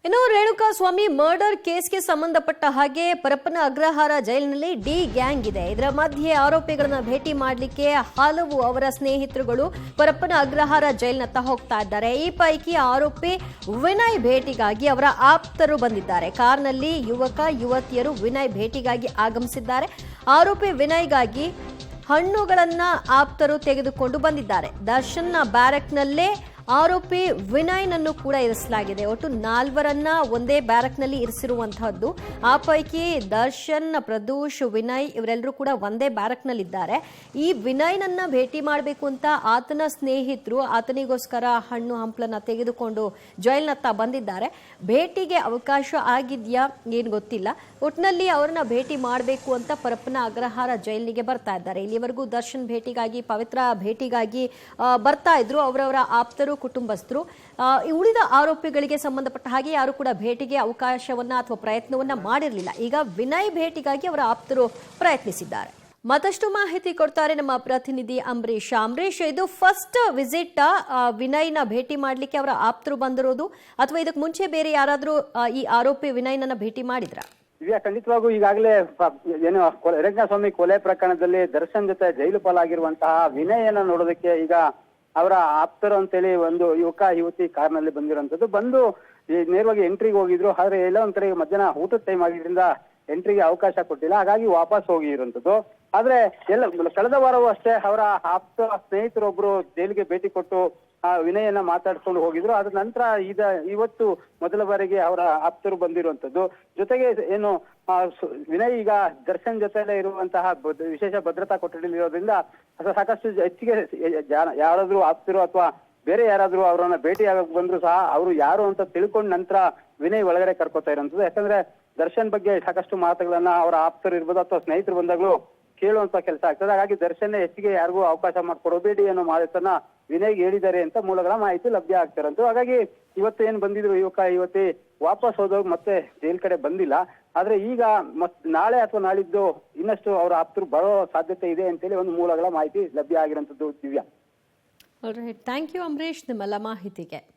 ಇನ್ನು ರೇಣುಕಾ ಸ್ವಾಮಿ ಮರ್ಡರ್ ಕೇಸ್ಗೆ ಸಂಬಂಧಪಟ್ಟ ಹಾಗೆ ಪರಪ್ಪನ ಅಗ್ರಹಾರ ಜೈಲಿನಲ್ಲಿ ಡಿ ಗ್ಯಾಂಗ್ ಇದೆ. ಇದರ ಮಧ್ಯೆ ಆರೋಪಿಗಳನ್ನ ಭೇಟಿ ಮಾಡಲಿಕ್ಕೆ ಹಲವು ಅವರ ಸ್ನೇಹಿತರುಗಳು ಪರಪ್ಪನ ಅಗ್ರಹಾರ ಜೈಲಿನತ್ತ ಹೋಗ್ತಾ ಇದ್ದಾರೆ. ಈ ಪೈಕಿ ಆರೋಪಿ ವಿನಯ್ ಭೇಟಿಗಾಗಿ ಅವರ ಆಪ್ತರು ಬಂದಿದ್ದಾರೆ. ಕಾರ್ನಲ್ಲಿ ಯುವಕ ಯುವತಿಯರು ವಿನಯ್ ಭೇಟಿಗಾಗಿ ಆಗಮಿಸಿದ್ದಾರೆ. ಆರೋಪಿ ವಿನಯ್ಗಾಗಿ ಹಣ್ಣುಗಳನ್ನ ಆಪ್ತರು ತೆಗೆದುಕೊಂಡು ಬಂದಿದ್ದಾರೆ. ದರ್ಶನ್ನ ಬ್ಯಾರಕ್ನಲ್ಲೇ ಆರೋಪಿ ವಿನಯ್ನನ್ನು ಕೂಡ ಇರಿಸಲಾಗಿದೆ. ಒಟ್ಟು 4 ಒಂದೇ ಬ್ಯಾರಕ್ನಲ್ಲಿ ಇರಿಸಿರುವಂತಹದ್ದು. ಆ ಪೈಕಿ ದರ್ಶನ್, ಪ್ರದೂಷ್, ವಿನಯ್ ಇವರೆಲ್ಲರೂ ಕೂಡ ಒಂದೇ ಬ್ಯಾರಕ್ನಲ್ಲಿದ್ದಾರೆ. ಈ ವಿನಯ್ನನ್ನ ಭೇಟಿ ಮಾಡಬೇಕು ಅಂತ ಆತನ ಸ್ನೇಹಿತರು ಆತನಿಗೋಸ್ಕರ ಹಣ್ಣು ಹಂಪಲನ್ನ ತೆಗೆದುಕೊಂಡು ಜೈಲಿನತ್ತ ಬಂದಿದ್ದಾರೆ. ಭೇಟಿಗೆ ಅವಕಾಶ ಆಗಿದ್ಯಾ ಏನು ಗೊತ್ತಿಲ್ಲ. ಒಟ್ಟಿನಲ್ಲಿ ಅವರನ್ನ ಭೇಟಿ ಮಾಡಬೇಕು ಅಂತ ಪರಪ್ಪನ ಅಗ್ರಹಾರ ಜೈಲಿಗೆ ಬರ್ತಾ ಇದ್ದಾರೆ. ಇಲ್ಲಿವರೆಗೂ ದರ್ಶನ್ ಭೇಟಿಗಾಗಿ, ಪವಿತ್ರ ಭೇಟಿಗಾಗಿ ಬರ್ತಾ ಇದ್ರು ಅವರವರ ಆಪ್ತರು, ಕುಟುಂಬಸ್ಥರು. ಉಳಿದ ಆರೋಪಿಗಳಿಗೆ ಸಂಬಂಧಪಟ್ಟ ಹಾಗೆ ಯಾರು ಕೂಡ ಭೇಟಿಗೆ ಅವಕಾಶವನ್ನ ಅಥವಾ ಪ್ರಯತ್ನವನ್ನ ಮಾಡಿರಲಿಲ್ಲ. ಈಗ ವಿನಯ್ ಭೇಟಿಗಾಗಿ ಅವರ ಆಪ್ತರು ಪ್ರಯತ್ನಿಸಿದ್ದಾರೆ. ಮತ್ತಷ್ಟು ಮಾಹಿತಿ ಕೊಡ್ತಾರೆ ನಮ್ಮ ಪ್ರತಿನಿಧಿ ಅಂಬರೀಶ್. ಅಂಬರೀಶ್, ಇದು ಫಸ್ಟ್ ವಿಸಿಟ್ ವಿನಯ್ನ ಭೇಟಿ ಮಾಡ್ಲಿಕ್ಕೆ ಅವರ ಆಪ್ತರು ಬಂದಿರೋದು, ಅಥವಾ ಇದಕ್ಕೆ ಮುಂಚೆ ಬೇರೆ ಯಾರಾದ್ರೂ ಈ ಆರೋಪಿ ವಿನಯ್ನನ್ನ ಭೇಟಿ ಮಾಡಿದ್ರ? ದಿವ್ಯಾ, ಖಂಡಿತವಾಗೂ ಈಗಾಗಲೇ ಏನು ರೇಣುಕಾ ಸ್ವಾಮಿ ಕೊಲೆ ಪ್ರಕರಣದಲ್ಲಿ ದರ್ಶನ್ ಜೊತೆ ಜೈಲು ಪಾಲಾಗಿರುವಂತಹ ವಿನಯನ ನೋಡೋದಕ್ಕೆ ಈಗ ಅವರ ಆಪ್ತರು ಅಂತೇಳಿ ಒಂದು ಯುವಕ ಯುವತಿ ಕಾರ್ನಲ್ಲಿ ಬಂದಿರುವಂತದ್ದು. ಬಂದು ನೇರವಾಗಿ ಎಂಟ್ರಿಗೆ ಹೋಗಿದ್ರು. ಆದ್ರೆ ಎಲ್ಲ ಒಂದ್ ಕಡೆ ಮಧ್ಯಾಹ್ನ ಊಟದ ಟೈಮ್ ಆಗಿದ್ರಿಂದ ಎಂಟ್ರಿಗೆ ಅವಕಾಶ ಕೊಟ್ಟಿಲ್ಲ. ಹಾಗಾಗಿ ವಾಪಸ್ ಹೋಗಿರುವಂತದ್ದು. ಆದ್ರೆ ಕಳೆದ ವಾರವೂ ಅಷ್ಟೇ ಅವರ ಆಪ್ತ ಸ್ನೇಹಿತರೊಬ್ರು ಜೈಲಿಗೆ ಭೇಟಿ ಕೊಟ್ಟು ಆ ವಿನಯನ ಮಾತಾಡ್ಕೊಂಡು ಹೋಗಿದ್ರು. ಅದ್ರ ನಂತರ ಇವತ್ತು ಮೊದಲ ಬಾರಿಗೆ ಅವರ ಆಪ್ತರು ಬಂದಿರುವಂತದ್ದು. ಜೊತೆಗೆ ಏನು ವಿನಯ್ ಈಗ ದರ್ಶನ್ ಜೊತೆಲೆ ಇರುವಂತಹ ವಿಶೇಷ ಭದ್ರತಾ ಕೊಠಡಿಯಲ್ಲಿ ಇರೋದ್ರಿಂದ ಸಾಕಷ್ಟು ಹೆಚ್ಚಿಗೆ ಯಾರಾದ್ರೂ ಆಪ್ತರು ಅಥವಾ ಬೇರೆ ಯಾರಾದ್ರೂ ಅವರನ್ನ ಭೇಟಿ ಆಗಕ್ ಬಂದ್ರು ಸಹ ಅವರು ಯಾರು ಅಂತ ತಿಳ್ಕೊಂಡ್ ನಂತರ ವಿನಯ್ ಒಳಗಡೆ ಕರ್ಕೋತಾ ಇರೋಂಥದ್ದು. ಯಾಕಂದ್ರೆ ದರ್ಶನ್ ಬಗ್ಗೆ ಸಾಕಷ್ಟು ಮಾತುಗಳನ್ನ ಅವರ ಆಪ್ತರು ಇರ್ಬೋದು ಅಥವಾ ಸ್ನೇಹಿತರು ಬಂದಾಗ್ಲೂ ಕೇಳುವಂತ ಕೆಲಸ ಆಗ್ತದೆ. ಹಾಗಾಗಿ ದರ್ಶನ್ ಹೆಚ್ಚಿಗೆ ಯಾರಿಗೂ ಅವಕಾಶ ಮಾಡ್ಕೊಡಬೇಡಿ ಅನ್ನೋ ಮಾತನ್ನ ವಿನಯ್ಗೆ ಹೇಳಿದ್ದಾರೆ ಅಂತ ಮೂಲಗಳ ಮಾಹಿತಿ ಲಭ್ಯ ಆಗ್ತಿರಂತು. ಹಾಗಾಗಿ ಇವತ್ತು ಏನ್ ಬಂದಿದ್ರು ಯುವಕ ಯುವತಿ ವಾಪಸ್ ಹೋದಾಗ ಮತ್ತೆ ಜೈಲ್ ಕಡೆ ಬಂದಿಲ್ಲ. ಆದ್ರೆ ಈಗ ನಾಳೆ ಅಥವಾ ನಾಳಿದ್ದು ಇನ್ನಷ್ಟು ಅವರ ಆಪ್ತರು ಬರೋ ಸಾಧ್ಯತೆ ಇದೆ ಅಂತೇಳಿ ಒಂದು ಮೂಲಗಳ ಮಾಹಿತಿ ಲಭ್ಯ ಆಗಿರೋಂಥದ್ದು. ದಿವ್ಯಾ, ಥ್ಯಾಂಕ್ ಯು ಅಂಬರೀಶ್ ನಿಮ್ಮೆಲ್ಲ ಮಾಹಿತಿಗೆ.